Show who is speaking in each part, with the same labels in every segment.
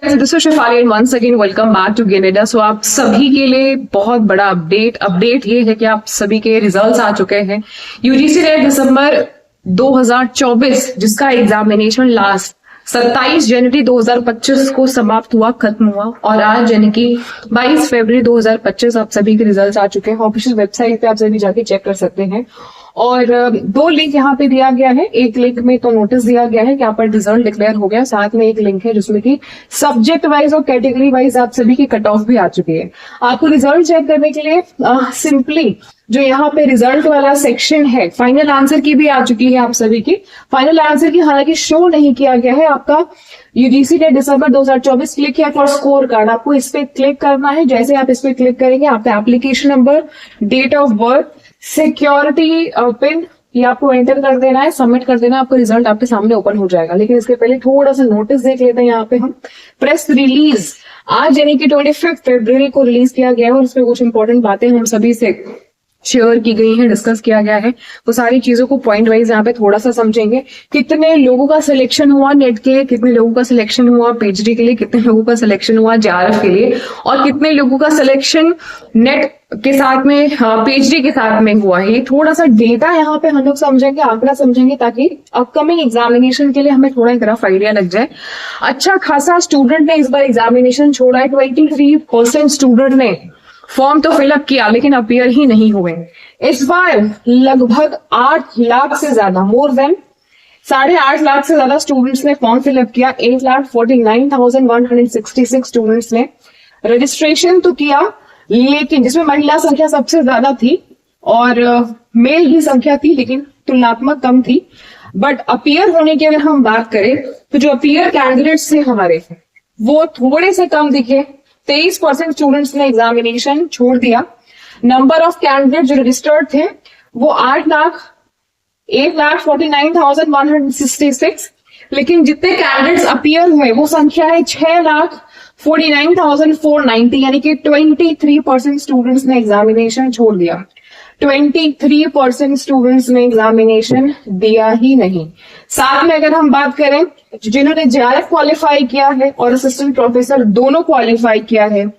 Speaker 1: This is Shefali and once again welcome back to गेनेडा। So आप सभी के लिए बहुत बड़ा अपडेट ये है कि आप सभी के रिजल्ट्स आ चुके हैं। यूजीसी नेट दिसंबर 2024 जिसका एग्जामिनेशन लास्ट 27 जनवरी 2025 को समाप्त हुआ, खत्म हुआ, और आज यानी कि 22 फरवरी 2025 आप सभी के रिजल्ट्स आ चुके हैं। ऑफिशियल वेबसाइट पे आप सभी जाके चेक कर सकते हैं। और दो लिंक यहाँ पे दिया गया है। एक लिंक में तो नोटिस दिया गया है कि यहाँ पर रिजल्ट डिक्लेयर हो गया, साथ में एक लिंक है जिसमें कि सब्जेक्ट वाइज और कैटेगरी वाइज आप सभी की कट ऑफ भी आ चुकी है। आपको रिजल्ट चेक करने के लिए सिंपली जो यहाँ पे रिजल्ट वाला सेक्शन है, फाइनल आंसर की भी आ चुकी है आप सभी की। फाइनल आंसर की हालांकि शो नहीं किया गया है। आपका यूजीसी ने दिसंबर 2024 क्लिक किया फॉर स्कोर कार्ड, आपको इस पे क्लिक करना है। जैसे आप इस पे क्लिक करेंगे आपका application number, date of birth, security PIN ये आपको एंटर कर देना है, सबमिट कर देना, आपका रिजल्ट आपके सामने ओपन हो जाएगा। लेकिन इसके पहले थोड़ा सा नोटिस देख लेते हैं। यहाँ पे हम प्रेस रिलीज आज यानी कि 25 फरवरी को रिलीज किया गया है और उसमें कुछ इंपॉर्टेंट बातें हम सभी से शेयर की गई है, डिस्कस किया गया है। वो सारी चीजों को पॉइंट वाइज यहाँ पे थोड़ा सा समझेंगे। कितने लोगों का सिलेक्शन हुआ नेट के लिए, कितने लोगों का सिलेक्शन हुआ पीएचडी के लिए, कितने लोगों का सिलेक्शन हुआ जेआरएफ के लिए, और कितने लोगों का सिलेक्शन नेट के साथ में पीएचडी के साथ में हुआ है। ये थोड़ा सा डेटा यहाँ पे हम लोग समझेंगे, आंकड़ा समझेंगे, ताकि अपकमिंग एग्जामिनेशन के लिए हमें थोड़ा एक रफ आइडिया लग जाए। अच्छा खासा स्टूडेंट ने इस बार एग्जामिनेशन छोड़ा है। 23% स्टूडेंट ने फॉर्म तो फिलअप किया लेकिन अपीयर ही नहीं हुए। इस बार लगभग 8 लाख से ज्यादा, मोर देन 8.5 लाख से ज्यादा स्टूडेंट्स ने फॉर्म फिलअप किया। 8,49,166 स्टूडेंट्स ने रजिस्ट्रेशन तो किया, लेकिन जिसमें महिला संख्या सबसे ज्यादा थी और मेल की संख्या थी लेकिन तुलनात्मक कम थी। बट अपीयर होने की अगर हम बात करें तो जो अपीयर कैंडिडेट्स थे हमारे वो थोड़े से कम दिखे। 23% स्टूडेंट्स ने एग्जामिनेशन छोड़ दिया। नंबर ऑफ कैंडिडेट जो रजिस्टर्ड थे वो 8,49,166, लेकिन जितने कैंडिडेट्स अपीयर हुए वो संख्या है 6,49,490, यानी कि 23% स्टूडेंट्स ने एग्जामिनेशन छोड़ दिया। 23% स्टूडेंट्स ने एग्जामिनेशन दिया ही नहीं। साथ में अगर हम बात करें जिन्होंने जेआरएफ क्वालिफाई किया है और असिस्टेंट प्रोफेसर दोनों क्वालिफाई किया है,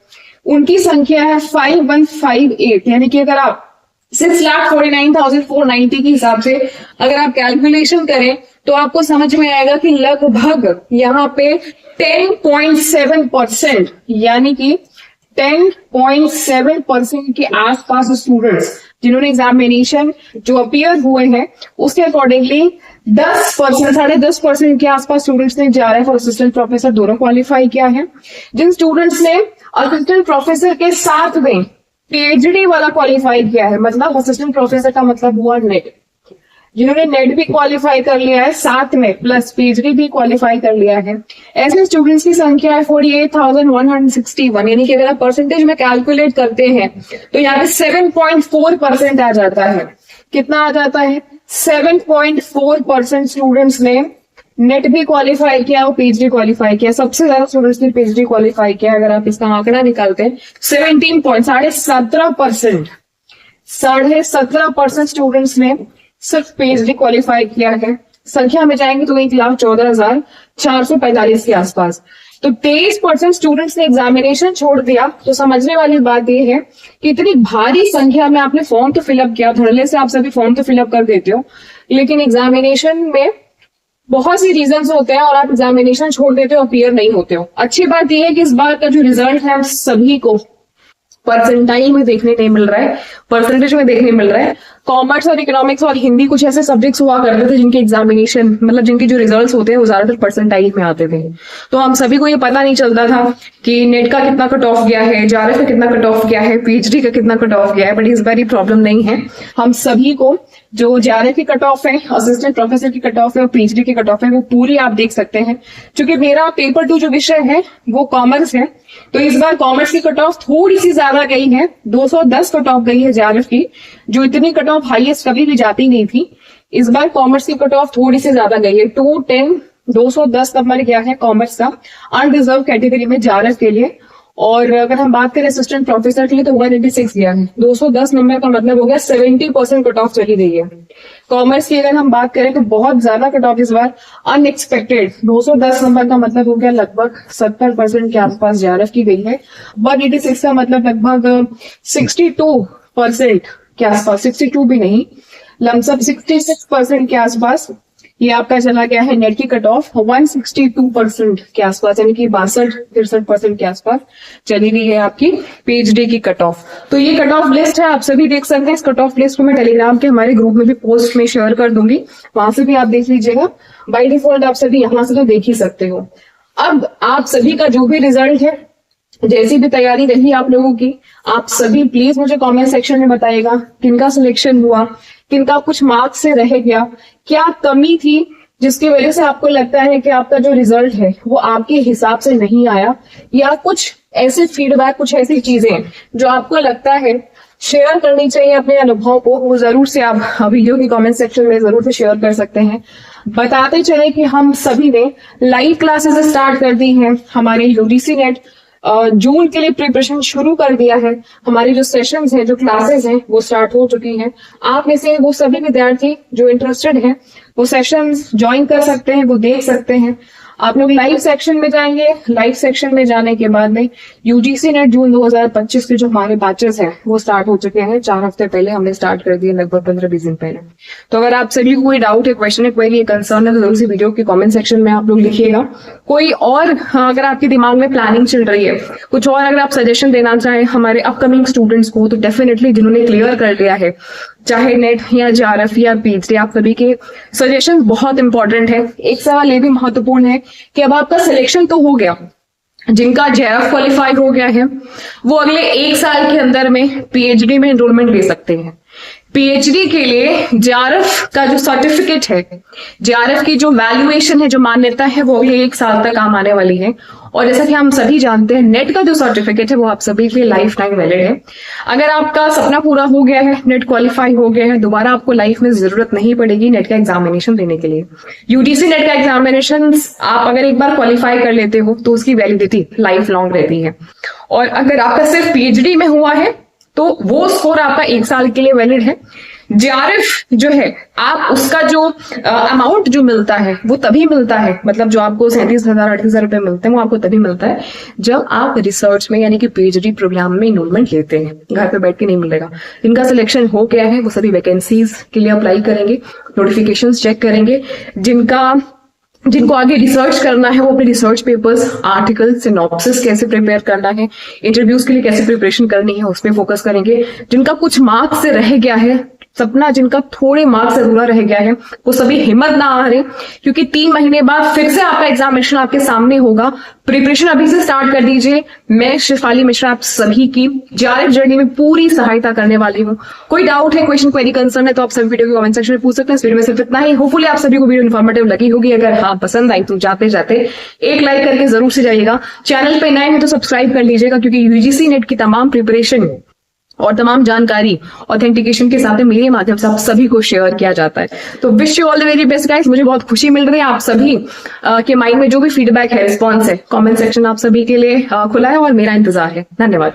Speaker 1: उनकी संख्या है 5158, यानी कि अगर आप 6,49,490 के हिसाब से अगर आप कैलकुलेशन करें तो आपको समझ में आएगा कि लगभग यहाँ पे 10.7%, यानी कि 10.7% के आसपास स्टूडेंट्स जिन्होंने एग्जामिनेशन जो अपीयर हुए हैं उसके अकॉर्डिंगली 10%, 10.5% के आसपास स्टूडेंट्स ने जेआरएफ और असिस्टेंट प्रोफेसर दोनों क्वालिफाई किया है। जिन स्टूडेंट्स ने असिस्टेंट प्रोफेसर के साथ में पीएचडी वाला क्वालिफाई किया है, मतलब असिस्टेंट प्रोफेसर का मतलब हुआ नेट, जिन्होंने नेट भी क्वालिफाई कर लिया है साथ में प्लस पीएचडी भी क्वालिफाई कर लिया है, ऐसे स्टूडेंट्स की संख्या है 48,161, यानी कि अगर आप परसेंटेज में कैलकुलेट करते हैं तो यहाँ पे 7.4% आ जाता है। कितना आ जाता है? 7.4% स्टूडेंट्स ने नेट भी क्वालिफाई किया और पीएचडी क्वालिफाई किया। सबसे ज्यादा स्टूडेंट्स ने पीएचडी क्वालिफाई किया। अगर आप इसका आंकड़ा निकालते हैं 17% स्टूडेंट्स ने सिर्फ पीएचडी क्वालिफाई किया है। संख्या में जाएंगे तो 1,14,445 के आसपास। तो 23% स्टूडेंट्स ने एग्जामिनेशन छोड़ दिया। तो समझने वाली बात यह है कि इतनी भारी संख्या में आपने फॉर्म तो फिलअप किया, धड़ल्ले से आप सभी फॉर्म तो फिलअप कर देते हो, लेकिन एग्जामिनेशन में बहुत सी रीजंस होते हैं और आप एग्जामिनेशन छोड़ देते हो, अपीयर नहीं होते हो। अच्छी बात यह है कि इस बार का जो रिजल्ट है सभी को परसेंटाइल में देखने नहीं मिल रहा है, परसेंटेज में देखने मिल रहा है। कॉमर्स और इकोनॉमिक्स और हिंदी कुछ ऐसे सब्जेक्ट्स हुआ करते थे जिनके एग्जामिनेशन मतलब जिनके जो रिजल्ट्स होते हैं वो ज्यादातर परसेंटाइल में आते थे। तो हम सभी को ये पता नहीं चलता था कि नेट का कितना कट ऑफ गया है, जेआरएफ का कितना कट ऑफ गया है, पीएचडी का कितना कट ऑफ गया है। बट इस बार ये प्रॉब्लम नहीं है। हम सभी को जो जेआरएफ की कट ऑफ है, असिस्टेंट प्रोफेसर की कट ऑफ है और पीएचडी की कट ऑफ है वो पूरी आप देख सकते हैं। क्योंकि मेरा पेपर 2 जो विषय है वो कॉमर्स है, तो इस बार कॉमर्स की कट ऑफ थोड़ी सी ज्यादा गई है। 210 कट ऑफ गई है जेआरएफ की, जो इतनी कट ऑफ हाईएस्ट कभी भी जाती नहीं थी। इस बार कॉमर्स की कट ऑफ थोड़ी सी ज्यादा गई है। 210 210 नंबर गया है कॉमर्स का अनरिजर्व कैटेगरी में जेआरएफ के लिए। और अगर हम बात करें असिस्टेंट प्रोफेसर के लिए तो 186 गया है। 210 नंबर का मतलब हो गया 70% कट ऑफ चली गई है। कॉमर्स की अगर हम बात करें तो बहुत ज्यादा कट ऑफ इस बार अनएक्सपेक्टेड 210 नंबर का मतलब हो गया लगभग 70% के आसपास जेआरएफ की गई है। 186 का मतलब लगभग 62% के आसपास, 62 भी नहीं, लमसम 66% के आसपास ये आपका चला गया है नेट की कट ऑफ। 162% के आसपास यानी कि 62-63% के आसपास चली गई है आपकी पीएचडी की कट ऑफ। तो ये कट ऑफ लिस्ट है, आप सभी देख सकते हैं। इस कट ऑफ लिस्ट को मैं टेलीग्राम के हमारे ग्रुप में भी पोस्ट में शेयर कर दूंगी, वहां से भी आप देख लीजिएगा। बाय डिफॉल्ट आप सभी यहाँ से तो देख ही सकते हो। अब आप सभी का जो भी रिजल्ट है, जैसी भी तैयारी रही आप लोगों की, आप सभी प्लीज मुझे कमेंट सेक्शन में बताइएगा किनका सिलेक्शन हुआ, किनका कुछ मार्क्स से रह गया, क्या कमी थी जिसकी वजह से आपको लगता है कि आपका जो रिजल्ट है वो आपके हिसाब से नहीं आया, या कुछ ऐसे फीडबैक, कुछ ऐसी चीजें जो आपको लगता है शेयर करनी चाहिए अपने अनुभव को, वो जरूर से आप वीडियो की कमेंट सेक्शन में जरूर से शेयर कर सकते हैं। बताते चले कि हम सभी ने लाइव क्लासेस स्टार्ट कर दी हैं। हमारे यूजीसी नेट जून के लिए प्रिपरेशन शुरू कर दिया है। हमारी जो सेशंस हैं, जो क्लासेस हैं, वो स्टार्ट हो चुकी हैं। आप में से वो सभी विद्यार्थी जो इंटरेस्टेड हैं वो सेशंस ज्वाइन कर सकते हैं, वो देख सकते हैं। आप लोग लाइव सेक्शन में जाएंगे। लाइव सेक्शन में जाने के बाद में यूजीसी नेट जून 2025 के जो हमारे बैचेस हैं वो स्टार्ट हो चुके हैं। 4 हफ्ते पहले हमने स्टार्ट कर दिए, लगभग 15-20 दिन पहले। तो अगर आप सभी को कोई डाउट है, क्वेश्चन है, क्वेरी है, कंसर्न है, तो जरूर से वीडियो के कमेंट सेक्शन में आप लोग लिखिएगा। कोई और अगर आपके दिमाग में प्लानिंग चल रही है, कुछ और अगर आप सजेशन देना चाहें हमारे अपकमिंग स्टूडेंट्स को, तो डेफिनेटली जिन्होंने क्लियर कर लिया है चाहे नेट या जेआरएफ या पीएचडी, आप सभी के सजेशन बहुत इंपॉर्टेंट है। एक सवाल ये भी महत्वपूर्ण है कि अब आपका सिलेक्शन तो हो गया, जिनका जेआरएफ क्वालिफाई हो गया है वो अगले 1 साल के अंदर में पीएचडी में एनरोलमेंट ले सकते हैं। पीएचडी के लिए जेआरएफ का जो सर्टिफिकेट है, जेआरएफ की जो वैल्यूएशन है, जो मान्यता है, वो अगले 1 साल तक काम आने वाली है। और जैसा कि हम सभी जानते हैं, नेट का जो सर्टिफिकेट है वो आप सभी के लिए लाइफ टाइम वैलिड है। अगर आपका सपना पूरा हो गया है, नेट क्वालिफाई हो गया है, दोबारा आपको लाइफ में जरूरत नहीं पड़ेगी नेट का एग्जामिनेशन देने के लिए। यूजीसी नेट का एग्जामिनेशन आप अगर एक बार क्वालिफाई कर लेते हो तो उसकी वैलिडिटी लाइफ लॉन्ग रहती है। और अगर आपका सिर्फ पीएचडी में हुआ है तो वो स्कोर आपका 1 साल के लिए वैलिड है। जेआरएफ जो है, आप उसका जो अमाउंट जो मिलता है वो तभी मिलता है, मतलब जो आपको 37,000-38,000 रुपए मिलते हैं वो आपको तभी मिलता है जब आप रिसर्च में यानी कि पीएचडी प्रोग्राम में इनरोलमेंट लेते हैं। घर पे बैठ के नहीं मिलेगा। जिनका सिलेक्शन हो गया है वो सभी वैकेंसीज के लिए अप्लाई करेंगे, नोटिफिकेशंस चेक करेंगे। जिनको आगे रिसर्च करना है वो अपने रिसर्च पेपर्स, आर्टिकल, सिनॉप्सिस कैसे प्रिपेयर करना है, इंटरव्यूज के लिए कैसे प्रिपरेशन करनी है, उस पर फोकस करेंगे। जिनका कुछ मार्क्स से रह गया है सपना, जिनका थोड़े मार्क्स से अधूरा रह गया है, वो सभी हिम्मत ना हारे, क्योंकि 3 महीने बाद फिर से आपका एग्जामिनेशन आपके सामने होगा। प्रिपरेशन अभी से स्टार्ट कर दीजिए। मैं शिफाली मिश्रा आप सभी की जेआरएफ जर्नी में पूरी सहायता करने वाली हूँ। कोई डाउट है, क्वेश्चन, क्वेरी, कंसर्न है तो आप सभी वीडियो के कमेंट सेक्शन में पूछ सकते हैं। इस वीडियो में सिर्फ इतना ही। होपफुली आप सभी को वीडियो इन्फॉर्मेटिव लगी होगी। अगर हाँ पसंद आई तो जाते जाते एक लाइक करके जरूर से जाइएगा। चैनल पे नए हैं तो सब्सक्राइब कर लीजिएगा, क्योंकि यूजीसी नेट की तमाम प्रिपरेशन और तमाम जानकारी ऑथेंटिकेशन के साथ मेरे माध्यम से आप सभी को शेयर किया जाता है। तो wish you all the very best guys. मुझे बहुत खुशी मिल रही है। आप सभी के माइंड में जो भी फीडबैक है, रिस्पॉन्स है, कमेंट सेक्शन आप सभी के लिए खुला है और मेरा इंतजार है। धन्यवाद।